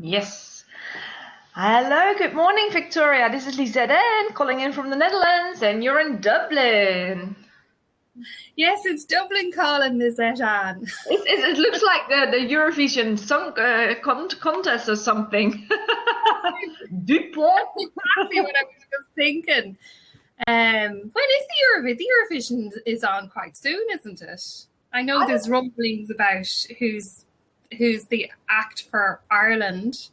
Yes. Hello, good morning, Victoria. This is Lisette-Anne calling in from the Netherlands, and you're in Dublin. Yes, it's Dublin calling, Lisette-Anne. It looks like the Eurovision song contest or something. Dupont. Exactly what I was just thinking. When is the Eurovision? The Eurovision is on quite soon, isn't it? I know there's rumblings about who's the act for Ireland.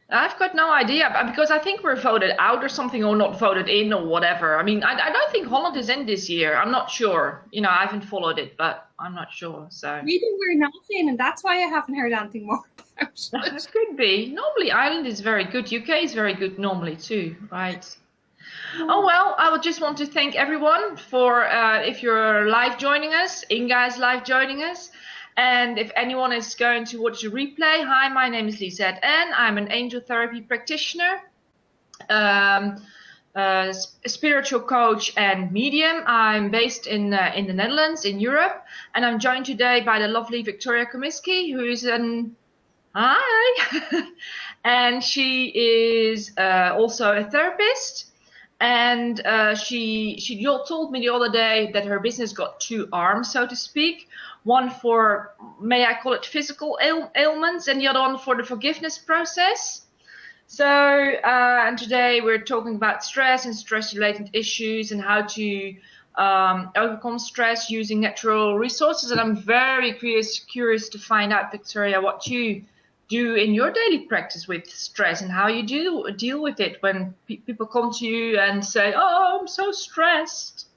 I've got no idea, because I think we're voted out or something, or not voted in or whatever. I mean, I don't think Holland is in this year. I'm not sure. I haven't followed it, but I'm not sure. So Maybe we're not in, and that's why I haven't heard anything more about it. it could be. Normally, Ireland is very good. UK is very good normally too, right? Oh, well, I would just want to thank everyone for, if you're live joining us, Inga is live joining us. And if anyone is going to watch the replay, hi, my name is Lisette-Anne. I'm an angel therapy practitioner, a spiritual coach and medium. I'm based in the Netherlands, in Europe. And I'm joined today by the lovely Victoria Comiskey, who is hi. And she is also a therapist. And she told me the other day that her business got two arms, so to speak. One for, may I call it, physical ailments, and the other one for the forgiveness process. So, and today we're talking about stress and stress-related issues and how to overcome stress using natural resources. And I'm very curious to find out, Victoria, what you do in your daily practice with stress and how you deal with it when people come to you and say, "Oh, I'm so stressed."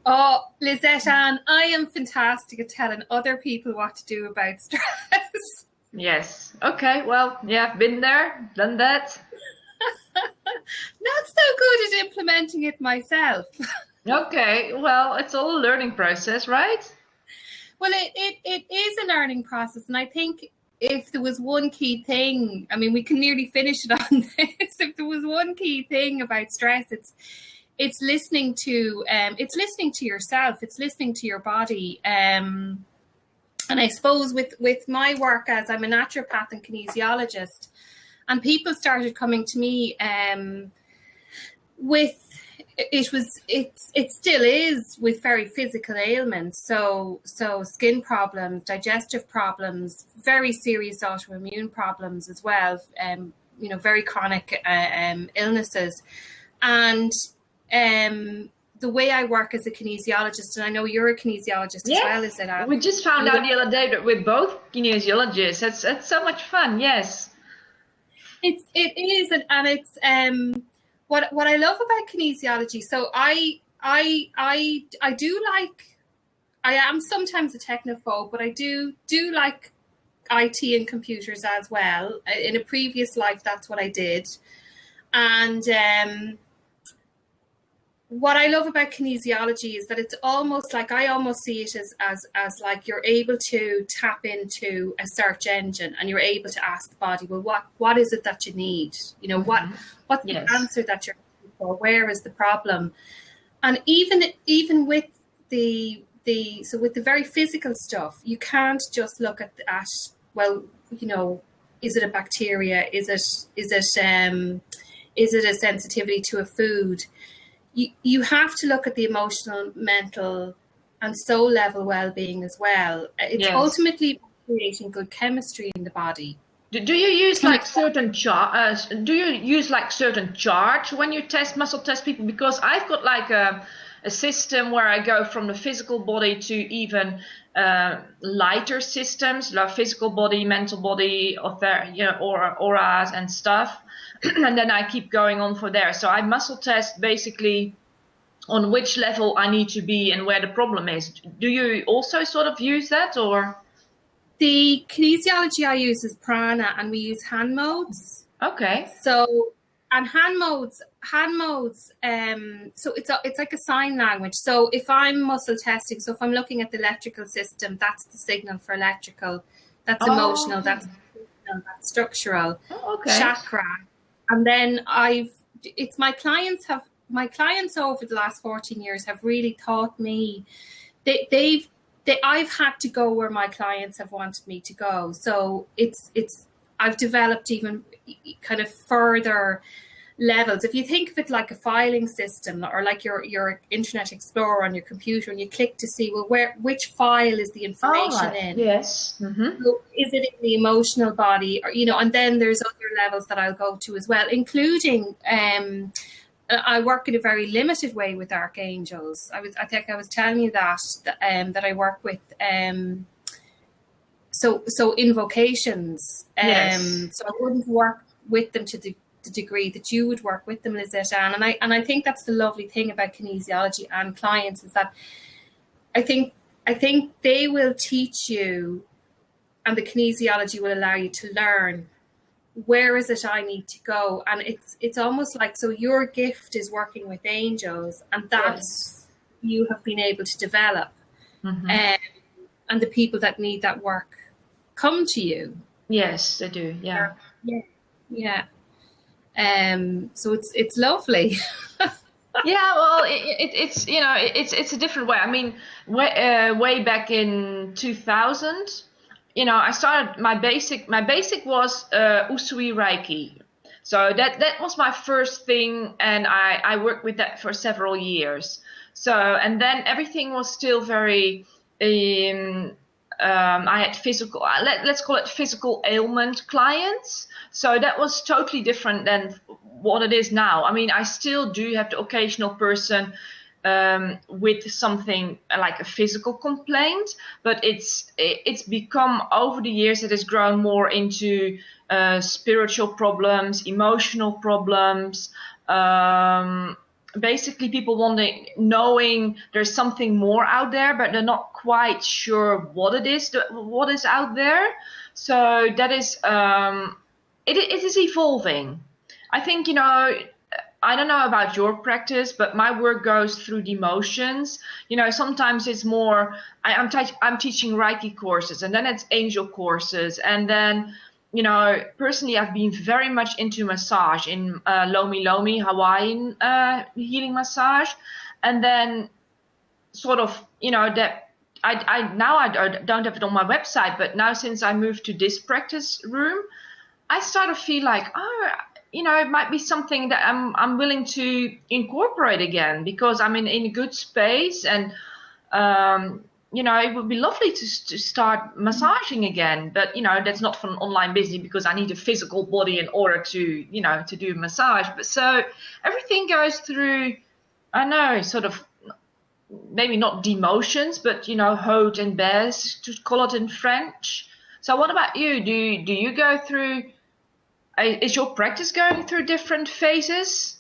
Oh, Lisette-Anne, I am fantastic at telling other people what to do about stress. Yes. Okay. Well, yeah, been there, done that. Not so good at implementing it myself. Okay. Well, it's all a learning process, right? Well, it is a learning process. And I think if there was one key thing, I mean, we can nearly finish it on this. If there was one key thing about stress, it's listening to yourself. It's listening to your body. And I suppose with my work, as I'm a naturopath and kinesiologist, and people started coming to me with it still is with very physical ailments, so skin problems, digestive problems, very serious autoimmune problems as well, very chronic illnesses. And the way I work as a kinesiologist, and I know you're a kinesiologist as well, is it? We just found out the other day that we're both kinesiologists. That's so much fun. Yes, it is, and it's what I love about kinesiology. So I do like. I am sometimes a technophobe, but I do like IT and computers as well. In a previous life, that's what I did, and what I love about kinesiology is that it's almost like, I almost see it as like you're able to tap into a search engine and you're able to ask the body, well, what is it that you need? What's the answer that you're looking for? Where is the problem? And even with the very physical stuff, you can't just look at well, is it a bacteria? Is it a sensitivity to a food? You have to look at the emotional, mental, and soul level well-being as well. It's ultimately creating good chemistry in the body. Do you use like certain charts? Do you use like certain charts when you muscle test people? Because I've got like a system where I go from the physical body to even lighter systems, like physical body, mental body, auras and stuff. And then I keep going on for there. So I muscle test basically on which level I need to be and where the problem is. Do you also sort of use that, or? The kinesiology I use is prana, and we use hand modes. Okay. So, and hand modes. So it's like a sign language. So if I'm muscle testing, so if I'm looking at the electrical system, that's the signal for electrical. That's emotional. That's structural. Chakra. And then my clients over the last 14 years have really taught me I've had to go where my clients have wanted me to go. So I've developed even kind of further levels. If you think of it like a filing system, or like your Internet Explorer on your computer, and you click to see, well, which file is the information in? Yes. So is it in the emotional body, or and then there's other levels that I'll go to as well, including I work in a very limited way with archangels. I think I was telling you that I work with so invocations. Yes. So I wouldn't work with them to the degree that you would work with them, Lisette-Anne. And I think that's the lovely thing about kinesiology and clients, is that I think they will teach you, and the kinesiology will allow you to learn, where is it I need to go. And it's almost like, so your gift is working with angels, and that's you have been able to develop. And the people that need that work come to you. Yes, they do. Yeah. So it's lovely. Yeah, well, it's a different way. I mean, way back in 2000, I started my basic was Usui Reiki. So that was my first thing, and I worked with that for several years. So, and then everything was still very I had physical, let's call it physical ailment clients. So that was totally different than what it is now. I mean, I still do have the occasional person with something like a physical complaint, but it's become, over the years, it has grown more into spiritual problems, emotional problems, basically people knowing there's something more out there, but they're not quite sure what it is, what is out there. So that is, it is evolving. I think, I don't know about your practice, but my work goes through the emotions. Sometimes it's more, I'm teaching Reiki courses, and then it's angel courses. And then, personally, I've been very much into massage, in Lomi Lomi, Hawaiian healing massage. And then sort of, that I don't have it on my website, but now since I moved to this practice room, I start to feel like, it might be something that I'm willing to incorporate again, because I'm in a good space, and it would be lovely to start massaging again. But that's not for an online business, because I need a physical body in order to to do a massage. But so everything goes through, I know, sort of, maybe not demotions, but haute and baisse, to call it in French. So what about you? Do you go through? Is your practice going through different phases?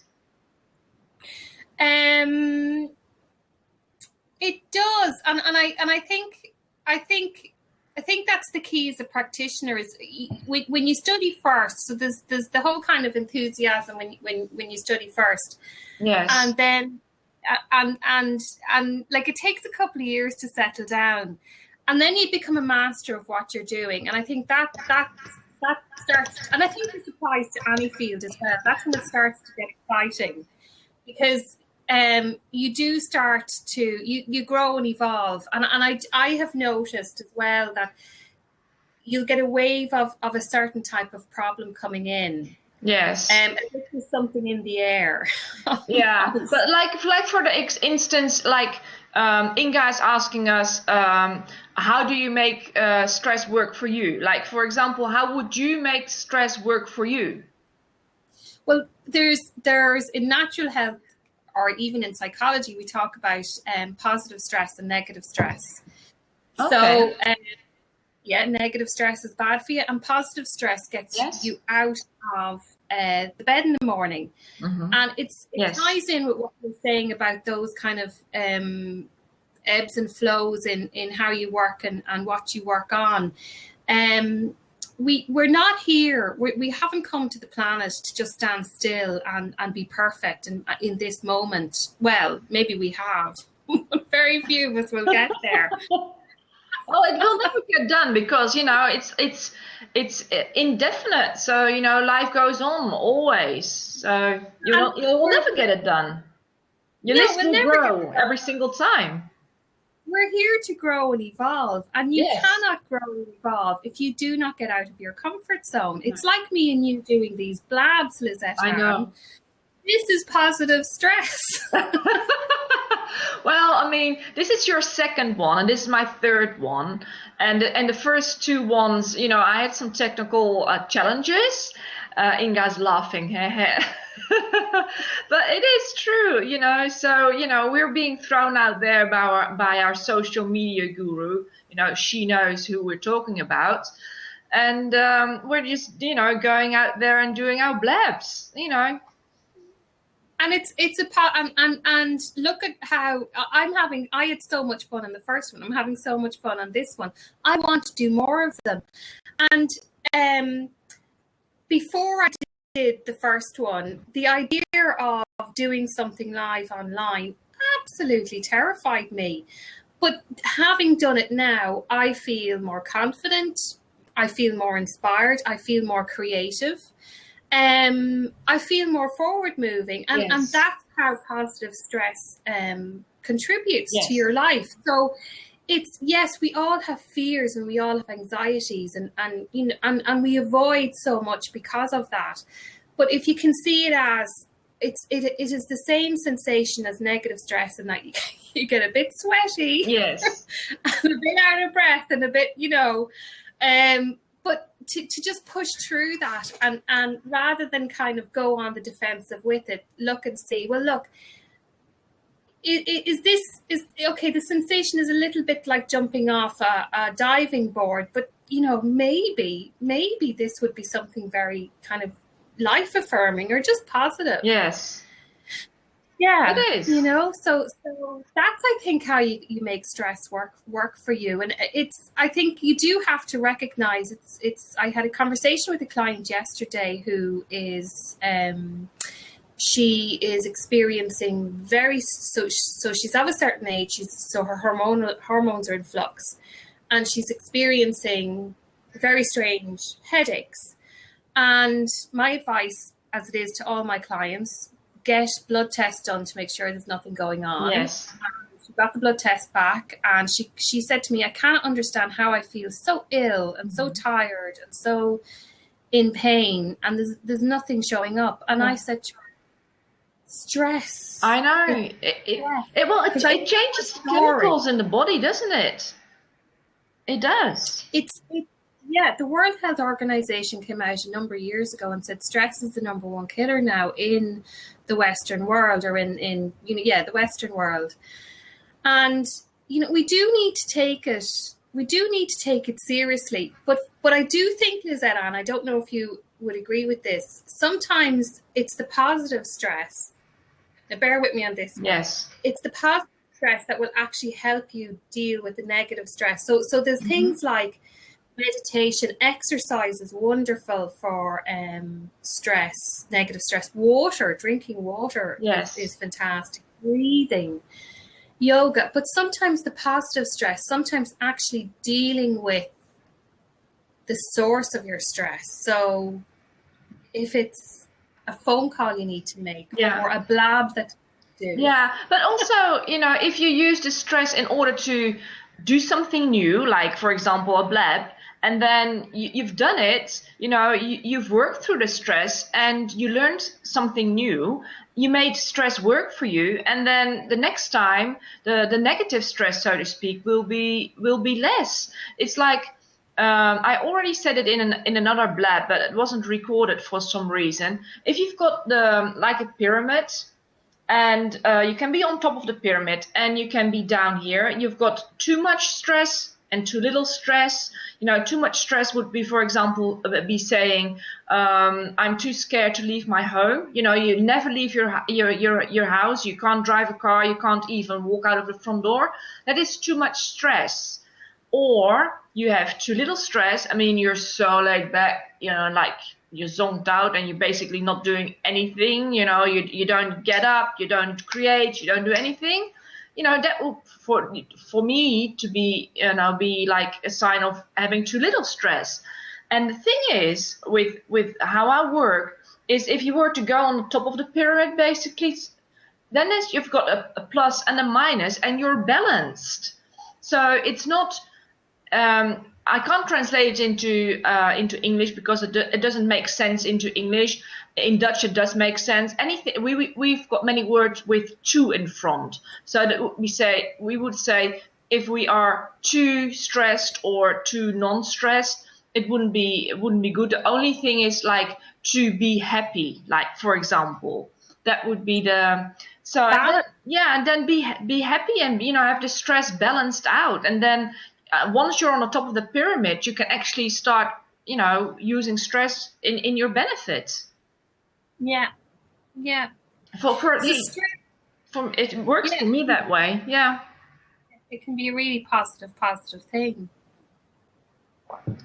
It does, and I think that's the key as a practitioner, is when you study first. So there's the whole kind of enthusiasm when you study first. Yes. And then and like, it takes a couple of years to settle down, and then you become a master of what you're doing. And I think that starts, and I think this applies to any field as well. That's when it starts to get exciting, because you do start to you grow and evolve, and I have noticed as well that you'll get a wave of a certain type of problem coming in. Yes. And this is something in the air. Yeah, but like for the instance, like Inga is asking us, how do you make stress work for you? Like, for example, how would you make stress work for you? Well, there's in natural health, or even in psychology, we talk about positive stress and negative stress. Okay. So, negative stress is bad for you, and positive stress gets you out of the bed in the morning. And it ties in with what we're saying about those kind of ebbs and flows in how you work and what you work on. We're not here. We haven't come to the planet to just stand still and be perfect in this moment. Well, maybe we have. Very few of us will get there. Well, it will never get done, because it's indefinite. So life goes on always. So you will never get it done. Your list will grow every single time. we're here to grow and evolve, and you Yes. cannot grow and evolve if you do not get out of your comfort zone. It's like me and you doing these blabs, Lisette-Anne. I know. This is positive stress. Well, I mean, this is your second one, and this is my third one. And the first two ones, you know, I had some technical challenges. Inga's laughing, but it is true, you know. So, you know, we're being thrown out there by our social media guru. You know, she knows who we're talking about, and we're just, you know, going out there and doing our blabs, you know. And it's a part, and look at how I had so much fun in the first one. I'm having so much fun on this one. I want to do more of them. And before I did the first one, the idea of doing something live online absolutely terrified me. But having done it now, I feel more confident. I feel more inspired. I feel more creative. I feel more forward moving, and, Yes. and that's how positive stress contributes Yes. to your life. So it's, yes, we all have fears and we all have anxieties, and you know, and we avoid so much because of that. But if you can see it as it is the same sensation as negative stress, and that you get a bit sweaty, Yes. and a bit out of breath, and a bit, you know, but to just push through that, and rather than kind of go on the defensive with it, look and see, well, look, is okay, the sensation is a little bit like jumping off a diving board, but, you know, maybe this would be something very kind of life affirming or just positive. Yes. Yeah, It is. you know, so that's, I think, how you make stress work for you. And I think you do have to recognize I had a conversation with a client yesterday who is, she is experiencing so she's of a certain age, so her hormones are in flux, and she's experiencing very strange headaches. And my advice, as it is to all my clients, get blood tests done to make sure there's nothing going on. Yes. She got the blood test back, and she said to me, I can't understand how I feel so ill and so tired and so in pain, and there's nothing showing up. And I said to her, stress. I know. It changes chemicals in the body, doesn't it? It does. Yeah, the World Health Organization came out a number of years ago and said stress is the number one killer now in the Western world, or in the Western world. And, you know, we do need to take it seriously. But I do think, Lisette-Anne, I don't know if you would agree with this, sometimes it's the positive stress. Now, bear with me on this one. Yes. It's the positive stress that will actually help you deal with the negative stress. So there's things like meditation, exercise is wonderful for stress, negative stress. Drinking water is fantastic. Breathing, yoga. But sometimes the positive stress, sometimes actually dealing with the source of your stress. So if it's a phone call you need to make, or a blab that you do. Yeah, but also, you know, if you use the stress in order to do something new, like, for example, a blab, and then you've done it, you know, you've worked through the stress and you learned something new, you made stress work for you, and then the next time the negative stress, so to speak, will be less. It's like, I already said it in another blab, but it wasn't recorded for some reason. If you've got like a pyramid, and you can be on top of the pyramid and you can be down here, you've got too much stress and too little stress. You know, too much stress would be, for example, be saying, I'm too scared to leave my home. You know, you never leave your house. You can't drive a car. You can't even walk out of the front door. That is too much stress. Or you have too little stress. I mean, you're so laid back, you know, like you're zonked out and you're basically not doing anything. You know, you don't get up, you don't create, you don't do anything. You know, that will, for me to be, you know, be like a sign of having too little stress. And the thing is, with how I work, is if you were to go on the top of the pyramid, basically, then you've got a plus and a minus, and you're balanced. So it's not. I can't translate it into English because it doesn't make sense into English. In Dutch, it does make sense. Anything we've got many words with "too" in front, so that we would say if we are too stressed or too non-stressed, it wouldn't be good. The only thing is like to be happy, like for example, that would be the. So and then be happy and have the stress balanced out, and then once you're on the top of the pyramid, you can actually start using stress in your benefit. Yeah. For at least it works for me that way. Yeah. It can be a really positive thing.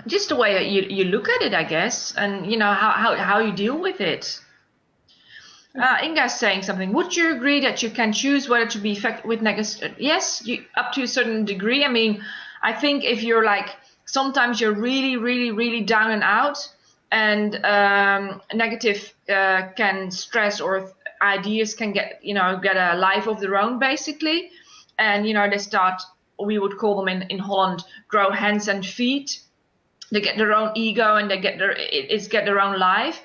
Just the way you look at it, I guess, and how you deal with it. Inga's saying something. Would you agree that you can choose whether to be affected with negative? Yes, up to a certain degree. I mean, I think if you're like, sometimes you're really, really, really down and out, and negative can stress or ideas can get a life of their own, basically. And, they start, we would call them in Holland, grow hands and feet. They get their own ego and they get their own life.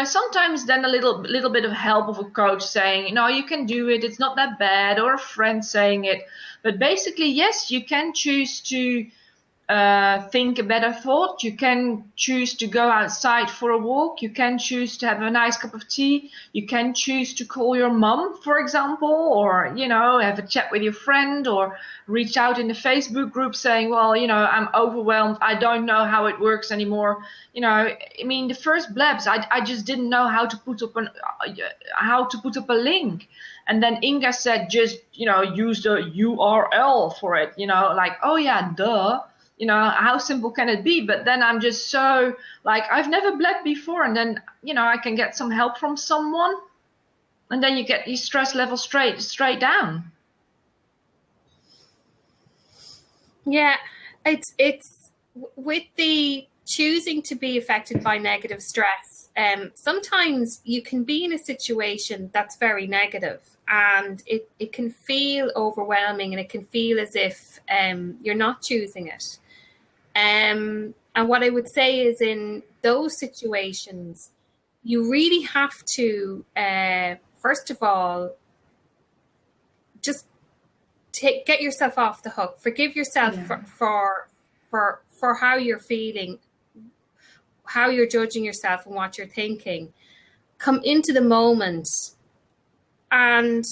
Sometimes then a little bit of help of a coach saying, you can do it. It's not that bad, or a friend saying it. But basically, yes, you can choose to think a better thought. You can choose to go outside for a walk. You can choose to have a nice cup of tea. You can choose to call your mum, for example, or, have a chat with your friend, or reach out in the Facebook group saying, well, I'm overwhelmed. I don't know how it works anymore. I mean, the first blabs, I just didn't know how to put up a link. And then Inga said, just, use the URL for it, like, oh yeah, duh. How simple can it be? But then I'm just so like, I've never bled before, and then I can get some help from someone, and then you get your stress level straight down. Yeah, it's with the choosing to be affected by negative stress. Sometimes you can be in a situation that's very negative, and it can feel overwhelming, and it can feel as if you're not choosing it. And what I would say is, in those situations, you really have to, first of all, just get yourself off the hook. Forgive yourself for how you're feeling, how you're judging yourself, and what you're thinking. Come into the moment and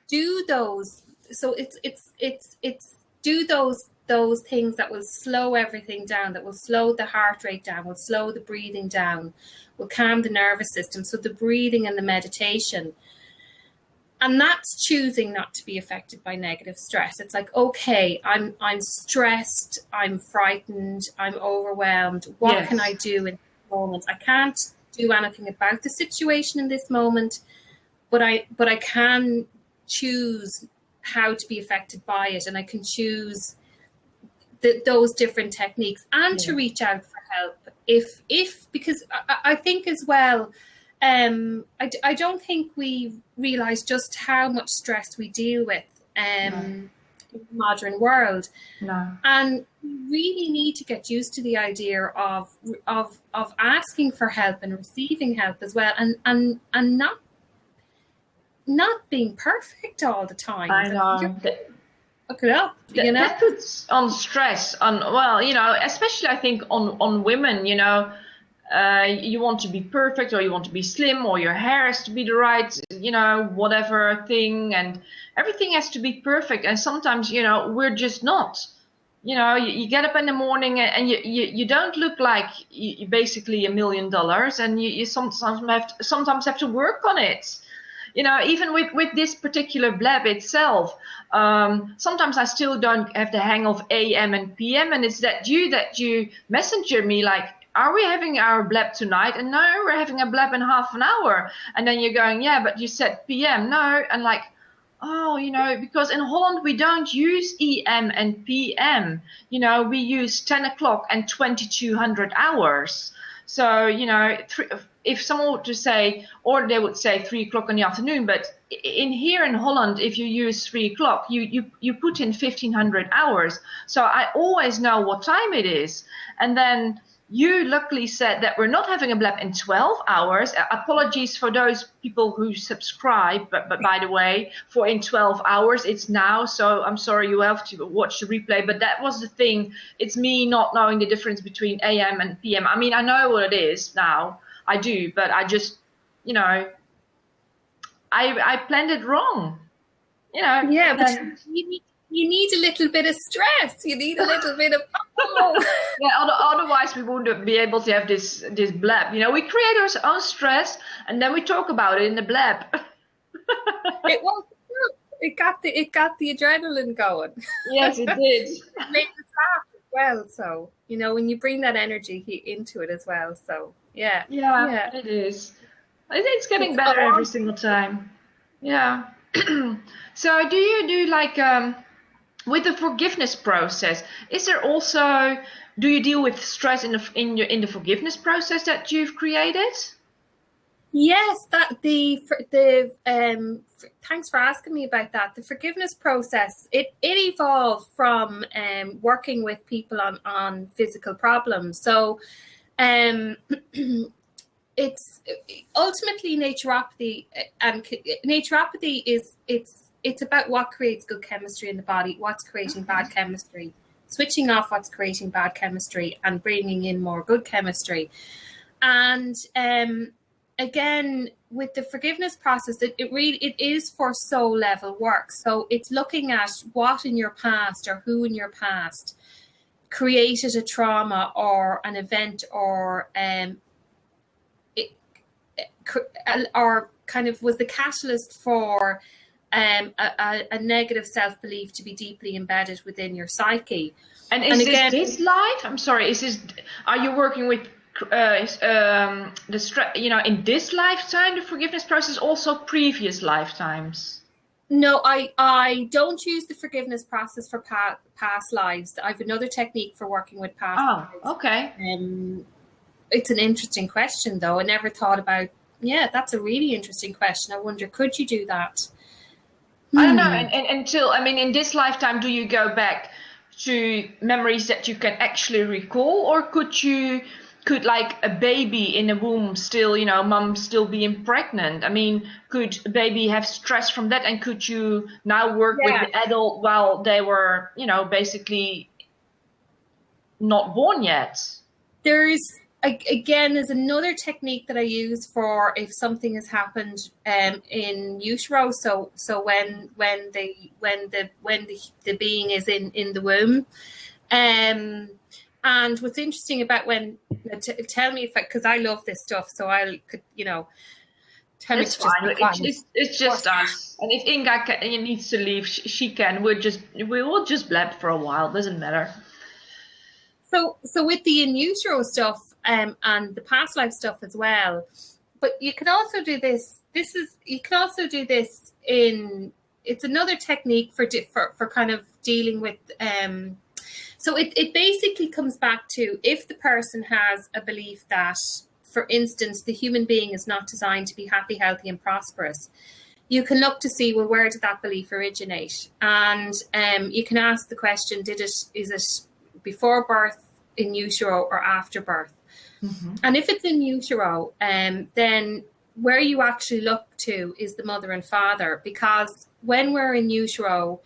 do those. So it's do those things that will slow everything down, that will slow the heart rate down, will slow the breathing down, will calm the nervous system. So the breathing and the meditation. And that's choosing not to be affected by negative stress. It's like, okay, I'm stressed, I'm frightened, I'm overwhelmed. What can I do in this moment? I can't do anything about the situation in this moment, but I can choose how to be affected by it, and I can choose those different techniques, and to reach out for help if because I think as well, I don't think we realize just how much stress we deal with in the modern world. No. And we really need to get used to the idea of asking for help and receiving help as well, and not being perfect all the time. I know. Look it up, That puts on stress especially I think on women, you want to be perfect, or you want to be slim, or your hair has to be the right, whatever thing, and everything has to be perfect. And sometimes, we're just not. You get up in the morning and you don't look like you're basically $1 million, and you sometimes have to work on it. Even with this particular blab itself, sometimes I still don't have the hang of AM and PM, and it's that you messenger me like, are we having our blab tonight? And no, we're having a blab in half an hour. And then you're going, yeah, but you said PM. No. And like, oh, because in Holland we don't use EM and PM. We use 10 o'clock and 2200 hours. So, if someone were to say, or they would say 3 o'clock in the afternoon, but in here in Holland, if you use 3 o'clock, you put in 1500 hours. So I always know what time it is. And then you luckily said that we're not having a blab in 12 hours. Apologies for those people who subscribe, but by the way, for in 12 hours, it's now. So I'm sorry you have to watch the replay, but that was the thing. It's me not knowing the difference between AM and PM. I mean, I know what it is now. I do, but I just, you know, I planned it wrong. You know. Yeah, but you need a little bit of stress. You need a little bit of yeah, otherwise we wouldn't be able to have this blab. You know, we create our own stress and then we talk about it in the blab. It got the adrenaline going. Yes, it did. It made us laugh as well. So, you know, when you bring that energy into it as well. So yeah. It is. It's getting better every single time. Yeah. So do you do like with the forgiveness process, is there also, do you deal with stress in the forgiveness process that you've created? Yes, that thanks for asking me about that. The forgiveness process, it evolved from working with people on physical problems. So it's ultimately naturopathy, and naturopathy is it's about what creates good chemistry in the body, what's creating bad chemistry, switching off what's creating bad chemistry and bringing in more good chemistry. And again, with the forgiveness process, it is for soul level work. So it's looking at what in your past or who in your past created a trauma or an event or kind of was the catalyst for a negative self-belief to be deeply embedded within your psyche. And this life? I'm sorry. Are you working with the stress? You know, in this lifetime, the forgiveness process, also previous lifetimes? No, I don't use the forgiveness process for past lives. I have another technique for working with past lives. Oh, okay. It's an interesting question, though. I never thought about. Yeah, that's a really interesting question. I wonder, could you do that? I don't know. And until, I mean, in this lifetime, do you go back to memories that you can actually recall, or could like a baby in a womb still, you know, mom still being pregnant? I mean, could a baby have stress from that, and could you now work with the adult while they were, you know, basically not born yet? There's another technique that I use for if something has happened in utero. So when the being is in the womb, and what's interesting about when tell me if because I love this stuff, so I could tell me. It's just us, and if Inga needs to leave, she can. We will just blab for a while. Doesn't matter. So with the in utero stuff and the past life stuff as well, but you can also do this. You can also do this in. It's another technique for kind of dealing with. So it basically comes back to if the person has a belief that, for instance, the human being is not designed to be happy, healthy, and prosperous. You can look to see, well, where did that belief originate? And you can ask the question: is it before birth, in utero, or after birth? Mm-hmm. And if it's in utero, then where you actually look to is the mother and father, because when we're in utero,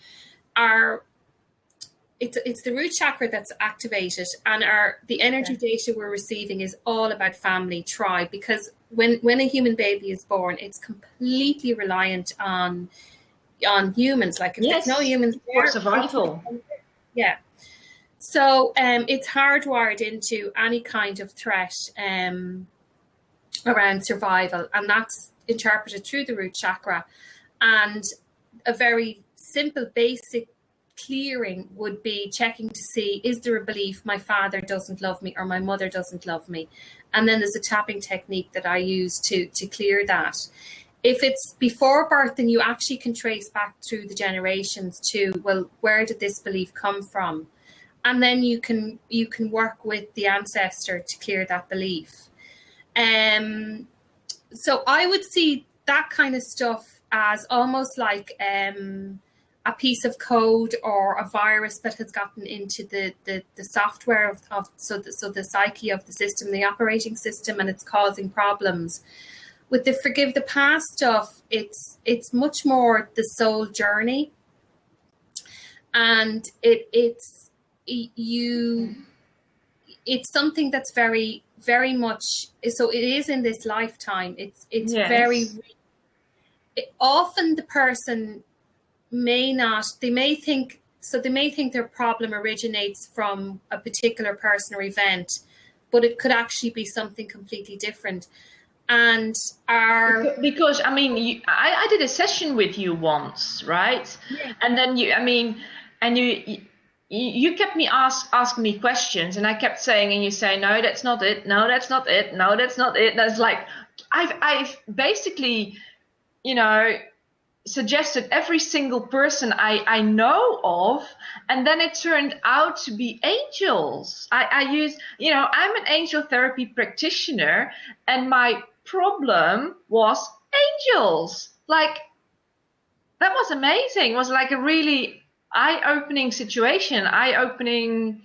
it's the root chakra that's activated, and the energy data we're receiving is all about family, tribe, because when a human baby is born, it's completely reliant on humans. Like if there's no humans there, survival. Yeah. So it's hardwired into any kind of threat around survival, and that's interpreted through the root chakra. And a very simple, basic clearing would be checking to see, is there a belief my father doesn't love me or my mother doesn't love me? And then there's a tapping technique that I use to clear that. If it's before birth, then you actually can trace back through the generations to, well, where did this belief come from? And then you can work with the ancestor to clear that belief. So I would see that kind of stuff as almost like a piece of code or a virus that has gotten into the software of so the psyche of the system, the operating system, and it's causing problems. With the forgive the past stuff, it's much more the soul journey, and it's something that's very, very much so. It is in this lifetime. It's Yes. very often the person may not. They may think their problem originates from a particular person or event, but it could actually be something completely different. And because I mean, I did a session with you once, right? Yeah. And then you kept me asking me questions, and I kept saying, and you say, no, that's not it. No, that's not it. No, that's not it. That's like I've basically, suggested every single person I know of, and then it turned out to be angels. I use, I'm an angel therapy practitioner, and my problem was angels. Like, that was amazing. It was like a really eye-opening situation, eye-opening,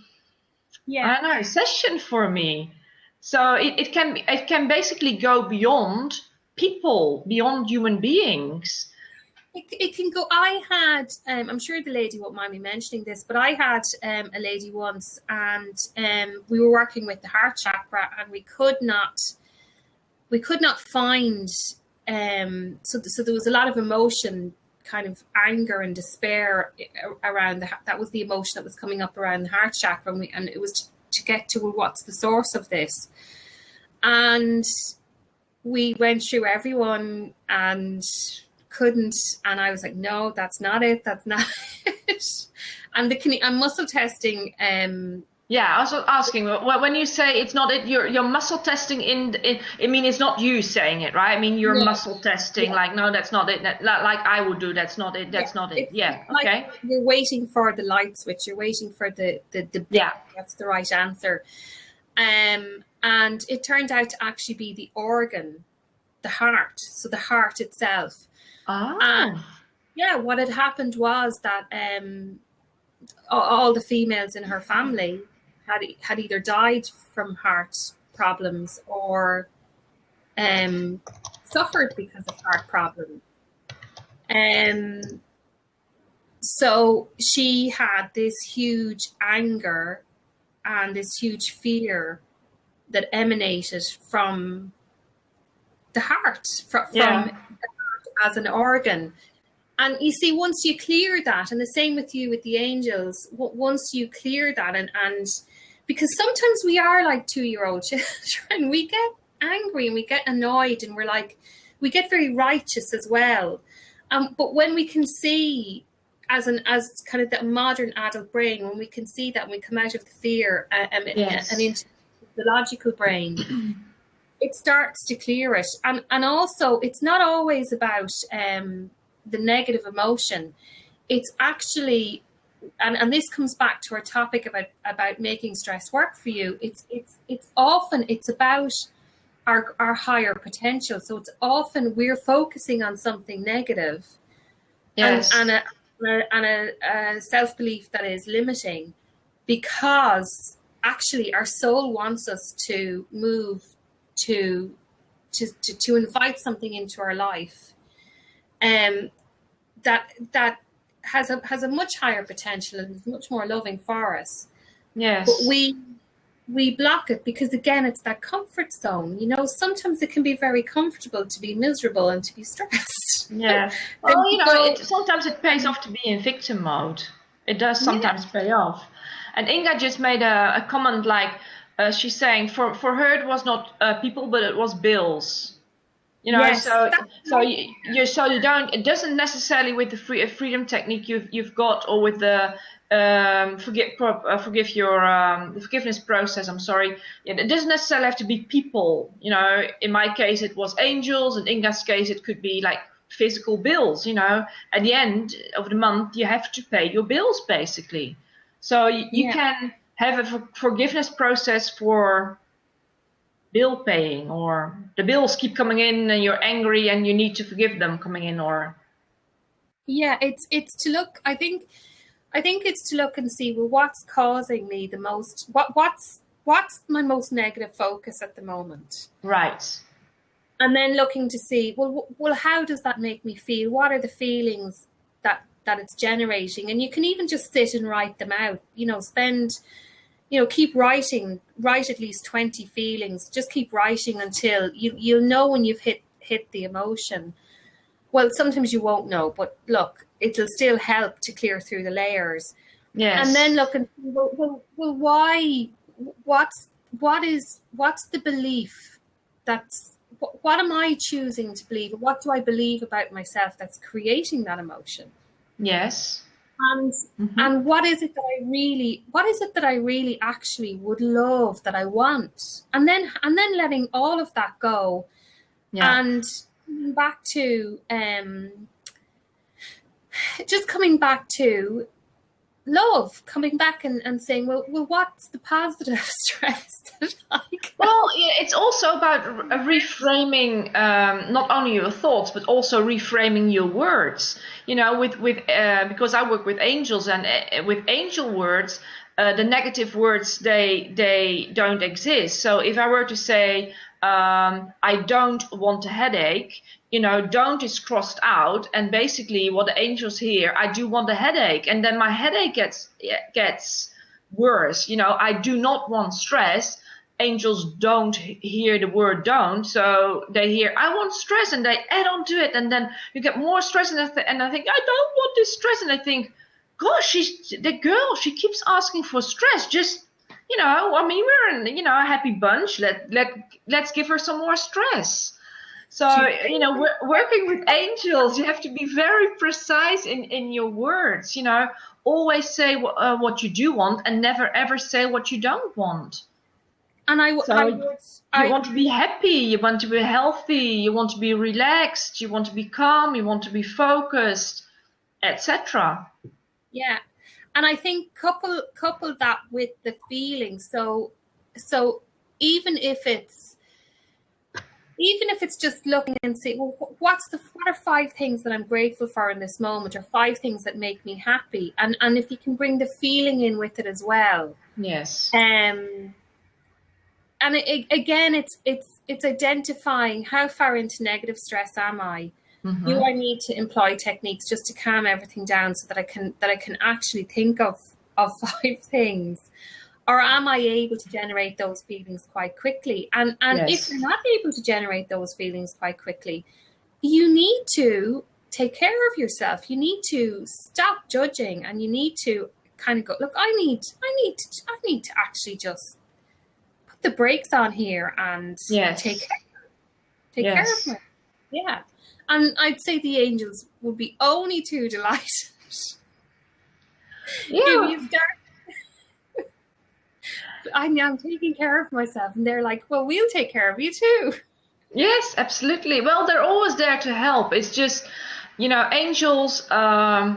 I don't know, session for me. So it can basically go beyond people, beyond human beings. It can go. I had, I'm sure the lady won't mind me mentioning this, but I had a lady once, and we were working with the heart chakra, and we could not find. So there was a lot of emotion, kind of anger and despair around that was the emotion that was coming up around the heart chakra, and it was to get to, well, what's the source of this, and we went through everyone and couldn't, and I was like, no, that's not it, and the muscle testing, yeah, I was asking, when you say it's not it, you're muscle testing I mean, it's not you saying it, right? I mean, you're muscle testing, like, no, that's not it, like I would do, that's not it, not it. Yeah, okay. Like you're waiting for the light switch, you're waiting for the that's the right answer. And it turned out to actually be the organ, the heart, so the heart itself. And what had happened was that all the females in her family had either died from heart problems or suffered because of heart problems. So she had this huge anger and this huge fear that emanated from the heart, from the heart as an organ. And you see, once you clear that, and the same with you with the angels, once you clear that, and because sometimes we are like 2-year-old children, we get angry and we get annoyed, and we get very righteous as well. But when we can see, as kind of that modern adult brain, when we can see that, when we come out of the fear and into the logical brain, it starts to clear it. And also, it's not always about the negative emotion. It's actually, and this comes back to our topic about making stress work for you. It's often about our higher potential. So it's often we're focusing on something negative, and a self-belief that is limiting, because actually our soul wants us to move to invite something into our life that has a much higher potential and is much more loving for us. Yes. But we block it because, again, it's that comfort zone. Sometimes it can be very comfortable to be miserable and to be stressed. Yeah. Well, sometimes it pays off to be in victim mode. It does sometimes pay off. And Inga just made a comment, like, she's saying for her it was not people, but it was bills. Yes, so you don't. It doesn't necessarily with the freedom technique you've got, or with the the forgiveness process. I'm sorry. It doesn't necessarily have to be people. In my case it was angels. In Inga's case it could be like physical bills. At the end of the month you have to pay your bills basically. So you can have a forgiveness process for bill paying, or the bills keep coming in and you're angry and you need to forgive them coming in, or Yeah, it's to look. I think it's to look and see, well, what's causing me the most. What's my most negative focus at the moment, right. and then looking to see, well, how does that make me feel? What are the feelings that it's generating? And you can even just sit and write them out. Keep writing. Write at least 20 feelings. Just keep writing until you'll know when you've hit the emotion. Well, sometimes you won't know, but look, it'll still help to clear through the layers. Yes. And then look and well, why? What's the belief that's what am I choosing to believe? What do I believe about myself that's creating that emotion? Yes. And what is it that I really actually would love, that I want? And then letting all of that go. Yeah. And coming back to love, coming back and saying, well, what's the positive stress that I get? Well, yeah, it's also about reframing not only your thoughts but also reframing your words. Because I work with angels, and with angel words, the negative words they don't exist. So if I were to say I don't want a headache, don't is crossed out, and basically what the angels hear, I do want a headache, and then my headache gets worse. I do not want stress. Angels don't hear the word don't, so they hear I want stress, and they add on to it, and then you get more stress, and I think I don't want this stress, and I think, gosh, she keeps asking for stress. Just we're in a happy bunch. Let's give her some more stress. So working with angels, you have to be very precise in your words. Always say what you do want, and never ever say what you don't want. And you want to be happy, you want to be healthy, you want to be relaxed, you want to be calm, you want to be focused, etc. Yeah, and I think couple that with the feeling. So even if it's just looking and see, well, what are 5 things that I'm grateful for in this moment, or 5 things that make me happy, and if you can bring the feeling in with it as well. Yes. And again, it's identifying how far into negative stress am I. Mm-hmm. Do I need to employ techniques just to calm everything down so that I can actually think of 5 things, or am I able to generate those feelings quite quickly? And yes. If you're not able to generate those feelings quite quickly, you need to take care of yourself. You need to stop judging, and you need to kind of go, look, I need to actually just put the brakes on here and yes. take yes. care of myself. Yeah. And I'd say the angels would be only too delighted. Yeah. If you start, I'm taking care of myself, and they're like, well, we'll take care of you too. Yes, absolutely. Well, they're always there to help. It's just, angels are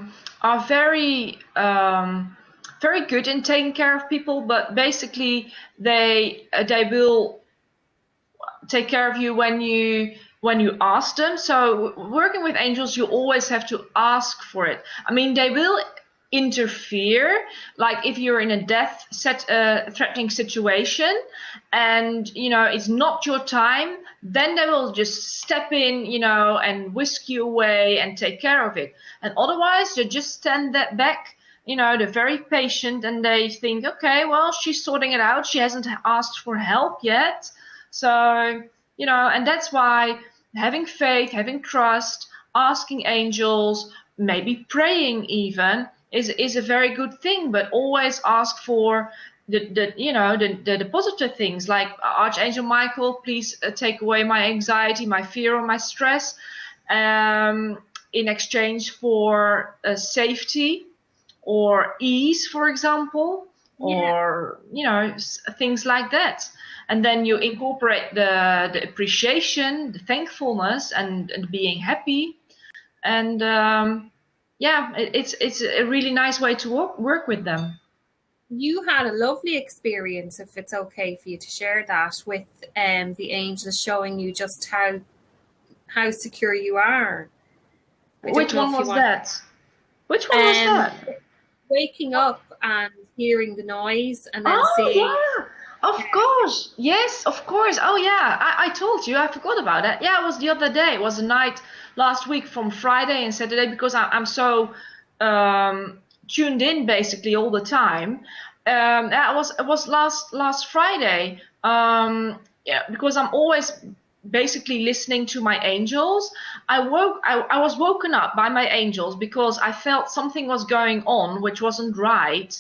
very, very good in taking care of people, but basically they will take care of you when you ask them. So working with angels, you always have to ask for it. I mean, they will interfere, like if you're in a death threatening situation and it's not your time, then they will just step in and whisk you away and take care of it. And otherwise they just stand that back, they're very patient, and they think, okay, well, she's sorting it out, she hasn't asked for help yet. So and that's why having faith, having trust, asking angels, maybe praying even is a very good thing, but always ask for the positive things, like Archangel Michael, please take away my anxiety, my fear, or my stress, in exchange for safety or ease, for example, or things like that. And then you incorporate the appreciation, the thankfulness, and being happy, and it's a really nice way to work with them. you had a lovely experience, if it's okay for you to share that, with the angels showing you just how secure you are. I don't Which know one if you was want that? Which one was that? waking up and hearing the noise and then Oh seeing. yeah, of course. Yes, of course. Oh yeah, I told you. I forgot about that. Yeah, it was the other day. It was the night last week from Friday and Saturday because I'm so tuned in basically all the time. It was last Friday. Yeah, because I'm always basically listening to my angels. I was woken up by my angels because I felt something was going on which wasn't right,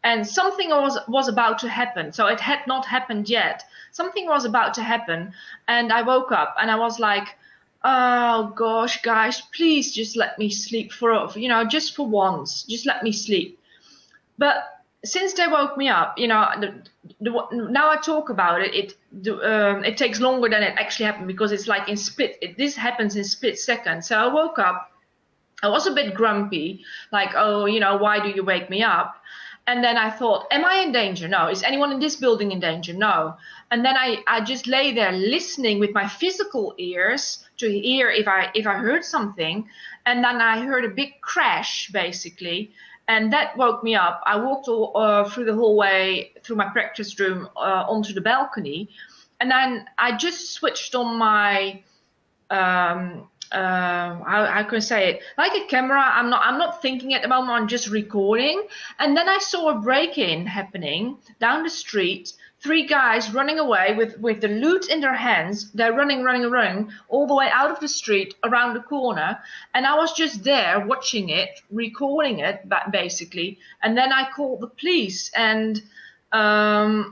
and something was about to happen. So it had not happened yet. Something was about to happen, and I woke up and I was like, oh gosh, guys, please just let me sleep for, just for once, just let me sleep. But since they woke me up, now I talk about it, it takes longer than it actually happened because it's like in this happens in split seconds. So I woke up, I was a bit grumpy, like, oh, why do you wake me up? And then I thought, am I in danger? No. Is anyone in this building in danger? No. And then I just lay there listening with my physical ears to hear if I heard something. And then I heard a big crash, basically. And that woke me up. I walked through the hallway, through my practice room, onto the balcony. And then I just switched on my how can I say it? Like a camera. I'm not thinking at the moment. I'm just recording. And then I saw a break-in happening down the street. 3 guys running away with the loot in their hands. They're running all the way out of the street around the corner. And I was just there watching it, recording it, basically. And then I called the police. And that's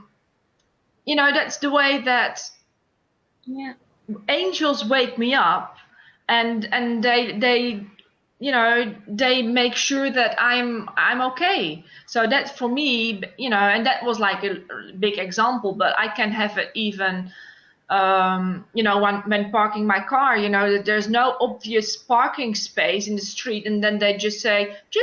the way that angels wake me up. And they make sure that I'm okay. So that's for me, and that was like a big example, but I can have it even when parking my car, there's no obvious parking space in the street, and then they just say, go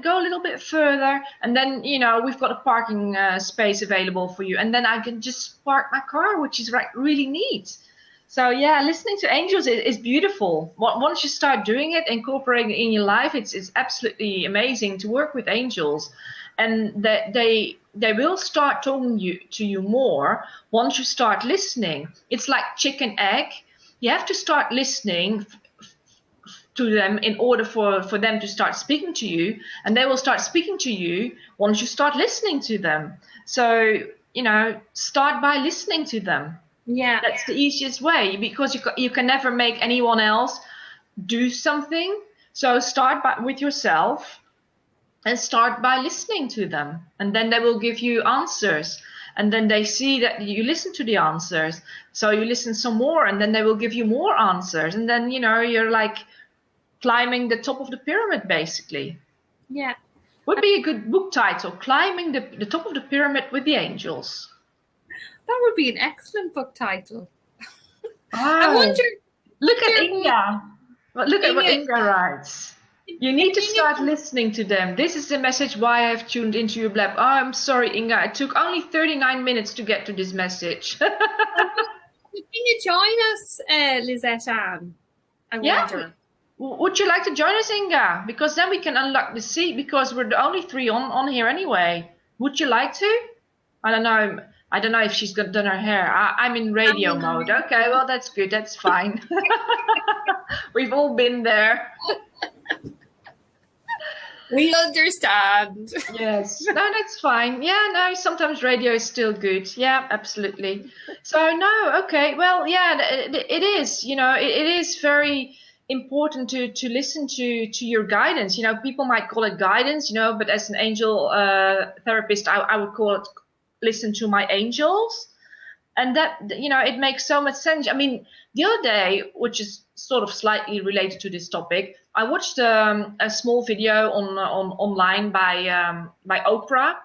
a little bit further, and then we've got a parking space available for you, and then I can just park my car, which is really neat. So yeah, listening to angels is beautiful. Once you start doing it, incorporating it in your life, it's absolutely amazing to work with angels, and that they will start talking to you more once you start listening. It's like chicken egg. You have to start listening to them in order for them to start speaking to you, and they will start speaking to you once you start listening to them. So start by listening to them. Yeah, that's the easiest way, because you can never make anyone else do something. So start with yourself and start by listening to them, and then they will give you answers, and then they see that you listen to the answers, so you listen some more, and then they will give you more answers, and then you're like climbing the top of the pyramid, basically. Yeah, would be a good book title, Climbing the Top of the Pyramid with the Angels. That would be an excellent book title. I wonder. Look at Inga. Look at what Inga writes. You need to start listening to them. This is the message why I've tuned into your blab. Oh, I'm sorry, Inga. It took only 39 minutes to get to this message. Can you join us, Lisette-Anne? I wonder. Would you like to join us, Inga? Because then we can unlock the seat, because we're the only 3 on here anyway. Would you like to? I don't know. I don't know if she's done her hair. I'm in radio mode. Okay, well, that's good. That's fine. We've all been there. We understand. Yes. No, that's fine. Yeah, no, sometimes radio is still good. Yeah, absolutely. So, no, okay. Well, yeah, it is. It is very important to listen to your guidance. People might call it guidance, but as an angel therapist, I would call it listen to my angels. And that, it makes so much sense. I mean, the other day, which is sort of slightly related to this topic, I watched a small video online by Oprah,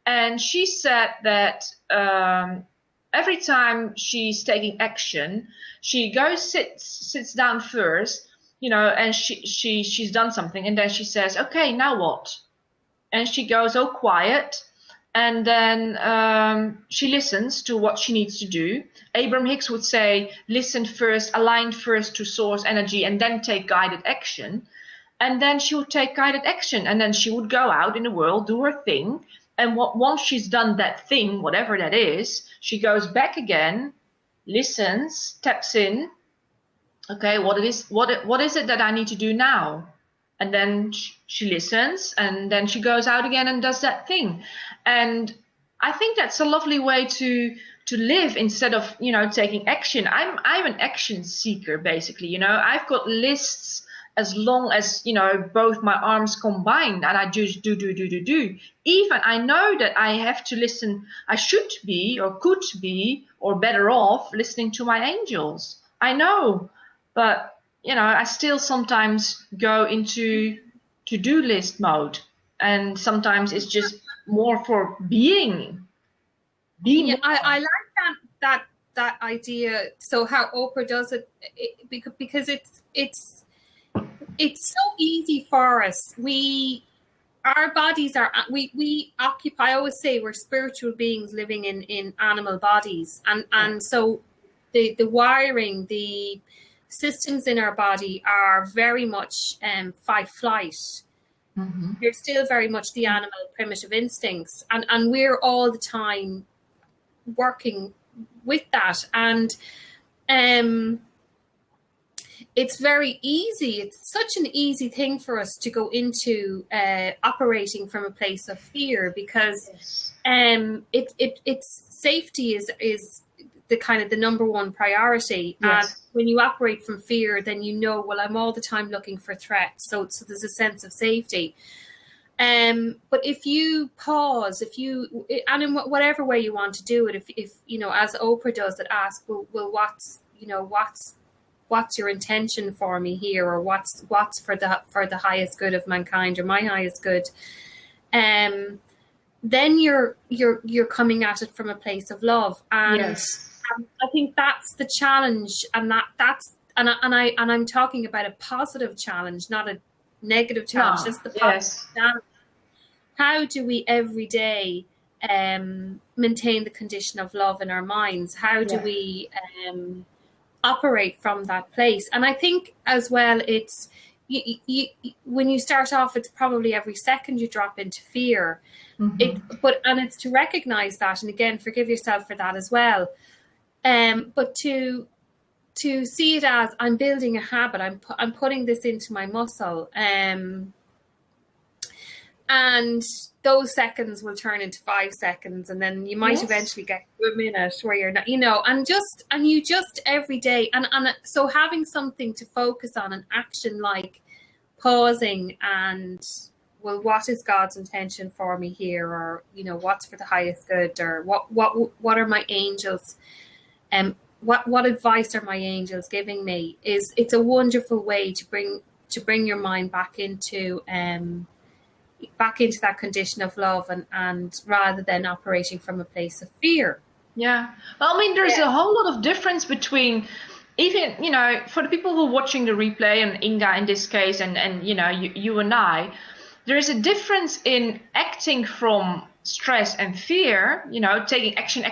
and she said that every time she's taking action, she goes sits down first, and she's done something, and then she says, okay, now what? and she goes all quiet. And then she listens to what she needs to do. Abraham Hicks would say, listen first, align first to source energy, and then take guided action. And then she would take guided action, and then she would go out in the world, do her thing. And once she's done that thing, whatever that is, she goes back again, listens, taps in. Okay, what is it that I need to do now? And then she listens, and then she goes out again and does that thing. And I think that's a lovely way to live, instead of, you know, taking action. I'm an action seeker, basically. You know, I've got lists as long as, you know, both my arms combined, and I just do. Even I know that I have to listen. I should be, or could be, or better off listening to my angels. I know, but you know, I still sometimes go into to-do list mode, and sometimes it's just more for being. Yeah, I like that idea. So how Oprah does it, because it's so easy for us. Our bodies are, we occupy. I always say we're spiritual beings living in animal bodies, and so the wiring, the systems in our body are very much fight flight. Mm-hmm. They're still very much the animal primitive instincts, and we're all the time working with that. And it's very easy. It's such an easy thing for us to go into operating from a place of fear, because it's safety is the kind of the number one priority. Yes. And when you operate from fear, then you know, well, I'm all the time looking for threats. So there's a sense of safety. But if you pause, and in whatever way you want to do it, if you know, as Oprah does it, ask, well, what's your intention for me here, or what's for the highest good of mankind, or my highest good, then you're coming at it from a place of love. And yes. I think that's the challenge, and I'm talking about a positive challenge, not a negative challenge. That's the positive challenge. How do we every day maintain the condition of love in our minds? How do we operate from that place? And I think as well, it's when you start off, it's probably every second you drop into fear. Mm-hmm. And it's to recognize that, and again, forgive yourself for that as well. But to see it as, I'm building a habit, I'm putting this into my muscle, and those seconds will turn into 5 seconds, and then you might eventually get to a minute where you're not, you know, and you just every day, and so having something to focus on, an action like pausing and, well, what is God's intention for me here, or, you know, what's for the highest good, or what are my angels, what advice are my angels giving me? It's a wonderful way to bring your mind back into that condition of love, and rather than operating from a place of fear. Yeah. Well, I mean, there's a whole lot of difference between, even, you know, for the people who are watching the replay, and Inga in this case, and you know, you and I, there is a difference in acting from stress and fear, you know, taking action,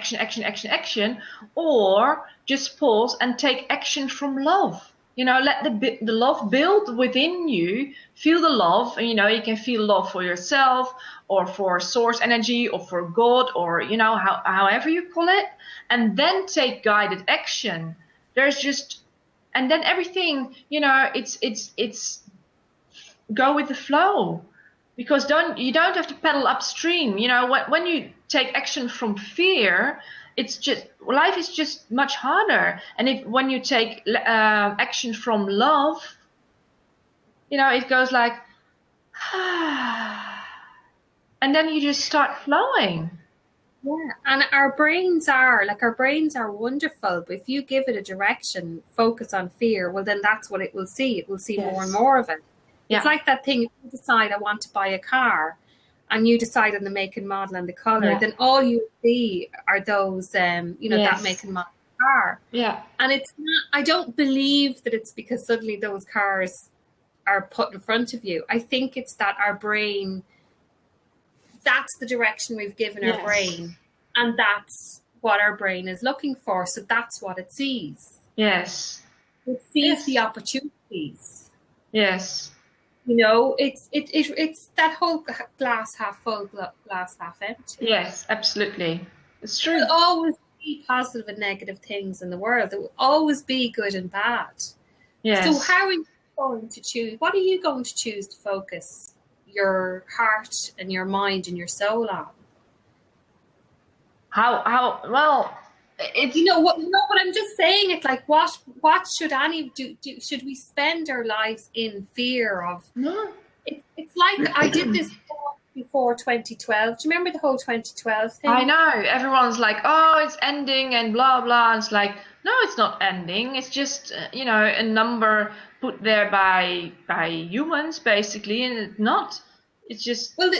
or just pause and take action from love. You know, let the love build within you. Feel the love, and you know, you can feel love for yourself, or for source energy, or for God, or, you know, however you call it, and then take guided action. There's just, and then everything, you know, it's go with the flow, because you don't have to pedal upstream. You know, when you take action from fear, it's just, life is just much harder. And when you take action from love, you know, it goes like, and then you just start flowing. Yeah, and our brains are wonderful, but if you give it a direction, focus on fear, well, then that's what it will see. It will see more and more of it. Yeah. It's like that thing, if you decide I want to buy a car, and you decide on the make and model and the color, then all you see are those, you know, that make and model car. Yeah. And it's not, I don't believe that it's because suddenly those cars are put in front of you. I think it's that our brain that's the direction we've given our Yes. brain, and that's what our brain is looking for. So that's what it sees. Yes. It sees Yes. the opportunities. Yes. You know, it's that whole glass half full, glass half empty. Yes, absolutely. It's true. There will always be positive and negative things in the world. There will always be good and bad. Yes. So how are you going to choose? What are you going to choose to focus your heart and your mind and your soul on? How well, it's, You know what I'm just saying. It's like, what should Annie do? Should we spend our lives in fear of? no. It's like I did this before 2012. Do you remember the whole 2012 thing? I know. Everyone's like, oh, it's ending and blah, blah. It's like, no, it's not ending. It's just, a number put there by humans, basically, and it's not. It's just... Well,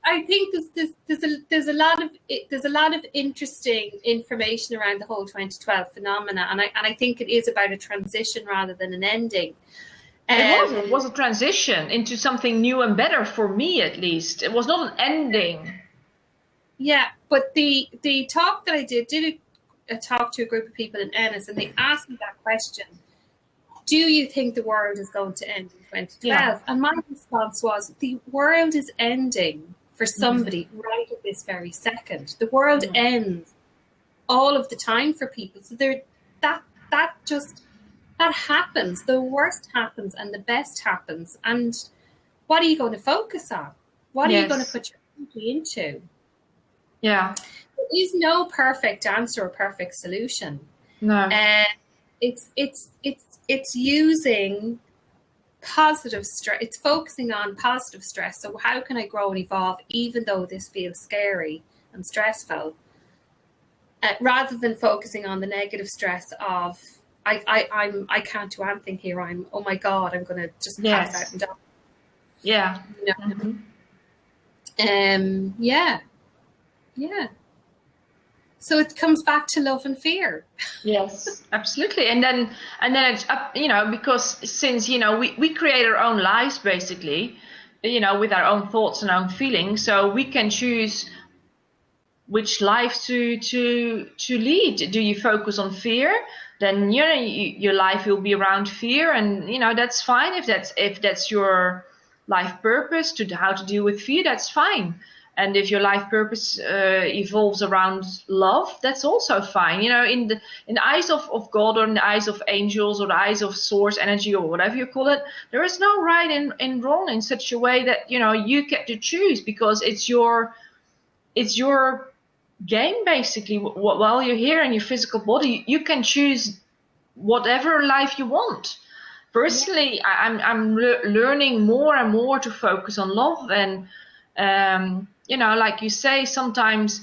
I think there's a lot of interesting information around the whole 2012 phenomena, and I think it is about a transition rather than an ending. It was a transition into something new and better, for me at least. It was not an ending. Yeah, but the talk that I did a talk to a group of people in Ennis, and they asked me that question: do you think the world is going to end in 2012? Yeah. And my response was, the world is ending for somebody right at this very second. The world ends all of the time for people. So that happens. The worst happens and the best happens. And what are you going to focus on? What are you going to put your energy into? Yeah. There is no perfect answer or perfect solution. No. It's using positive stress. It's focusing on positive stress. So how can I grow and evolve even though this feels scary and stressful? Rather than focusing on the negative stress of I can't do anything here. Oh my God, I'm going to just pass out and die. Yeah. Yeah. So it comes back to love and fear. Yes, absolutely. And then it's up, because since, we create our own lives, basically, with our own thoughts and own feelings. So we can choose which life to lead. Do you focus on fear? Then, your life will be around fear. And, that's fine. If that's your life purpose, how to deal with fear, that's fine. And if your life purpose evolves around love, that's also fine. In the eyes of God, or in the eyes of angels, or the eyes of source energy, or whatever you call it, there is no right and wrong in such a way that you get to choose, because it's your game, basically. While you're here in your physical body, you can choose whatever life you want. Personally, I'm learning more and more to focus on love. And like you say, sometimes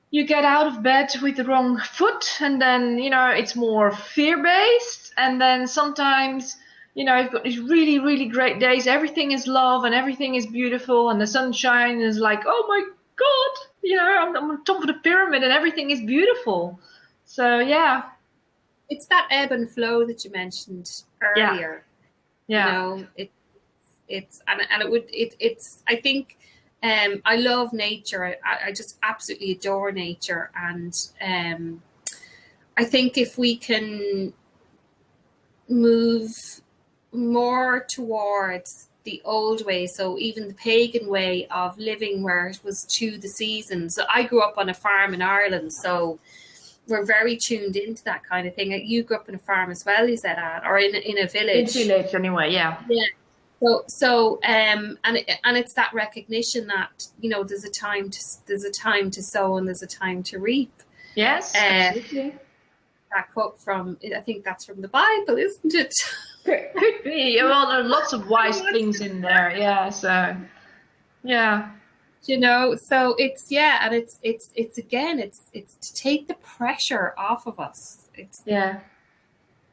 you get out of bed with the wrong foot, and then it's more fear-based. And then sometimes you've got these really, really great days. Everything is love and everything is beautiful, and the sunshine is like, oh my God, I'm on top of the pyramid and everything is beautiful. So yeah, it's that ebb and flow that you mentioned earlier. Yeah. It's I think I love nature. I just absolutely adore nature, and I think if we can move more towards the old way, so even the pagan way of living, where it was to the seasons. So I grew up on a farm in Ireland, so we're very tuned into that kind of thing. You grew up in a farm as well, Lisette-Anne, or in a village. In a village, anyway, yeah. Yeah. So and it's that recognition that there's a time to sow and there's a time to reap. Yes, absolutely. That quote from, I think that's from the Bible, isn't it? Could be. Well, there are lots of wise things in there. Yeah. So, yeah. So it's and it's again, it's to take the pressure off of us.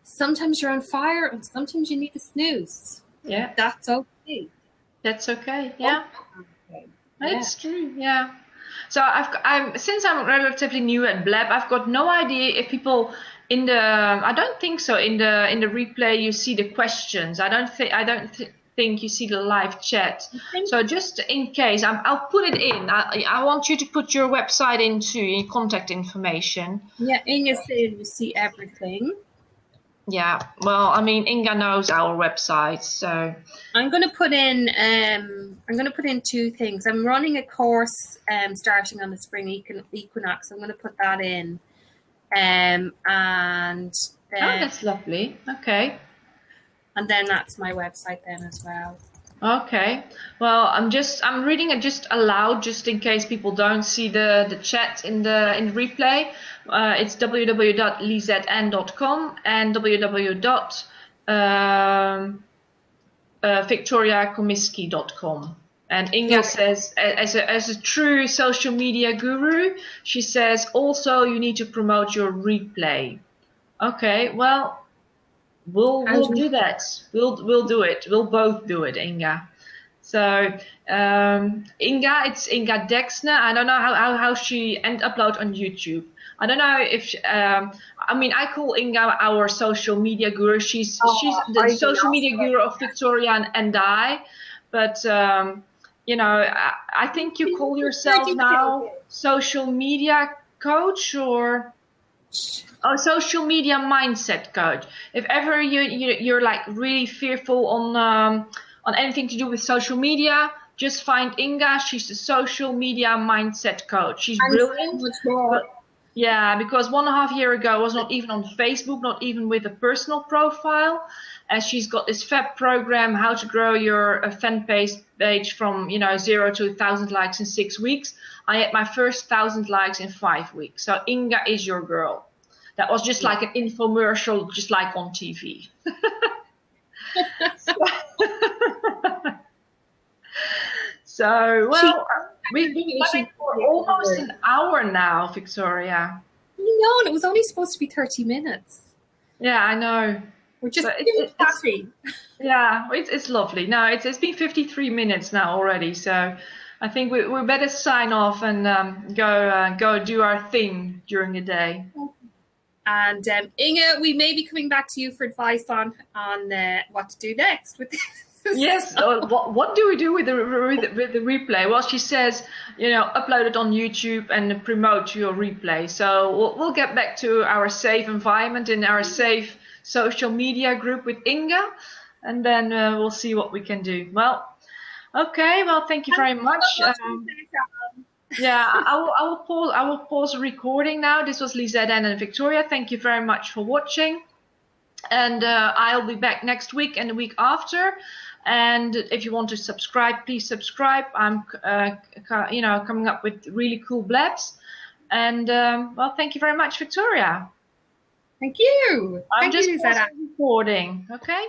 Sometimes you're on fire and sometimes you need to snooze. Yeah. That's okay. That's okay. Yeah. Okay. That's true. Yeah. So since I'm relatively new at Blab, I've got no idea if people I don't think so. In the replay, you see the questions. I don't think you see the live chat. So just in case, I'll put it in. I want you to put your website into your contact information. Yeah, Inga said you see everything. Yeah, well, I mean, Inga knows our website, so I'm going to put in two things. I'm running a course starting on the spring equinox. I'm going to put that in, and then, that's lovely. Okay. And then that's my website then as well. Okay. Well, I'm reading it just aloud, just in case people don't see the chat in the replay. It's www.lisette-anne.com and www.victoriacomiskey.com. And Inga says, as a true social media guru, she says also you need to promote your replay. Okay. Well, we'll do that. We'll do it. We'll both do it, Inga. So Inga, it's Inga Dexner. I don't know how she upload on YouTube. I don't know if I mean, I call Inga our social media guru. She's the social media guru of Victoria and I. But you know, I think you call yourself now social media coach or social media mindset coach. If ever you're like really fearful on anything to do with social media, just find Inga. She's the social media mindset coach. She's brilliant. Yeah, because 1.5 years ago I was not even on Facebook, not even with a personal profile. And she's got this fab program, how to grow your fan page from 0 to 1,000 likes in 6 weeks. I had my first 1,000 likes in 5 weeks. So Inga is your girl. That was just like an infomercial, just like on TV. So, well, we've been running for almost an hour now, Victoria. No, and it was only supposed to be 30 minutes. Yeah, I know. We're just happy. Yeah, it's lovely. No, it's been 53 minutes now already, so I think we better sign off and go do our thing during the day. And Inga, we may be coming back to you for advice on what to do next with this. Yes. What do we do with the replay? Well, she says, upload it on YouTube and promote your replay. So we'll get back to our safe environment in our safe social media group with Inga, and then we'll see what we can do. Well, okay. Well, thank you very much. Yeah, I will pause the recording now. This was Lisette-Anne and Victoria. Thank you very much for watching, and I'll be back next week and the week after. And if you want to subscribe, please subscribe. I'm coming up with really cool blabs. And well, thank you very much, Victoria. Thank you. I'm just recording. Okay.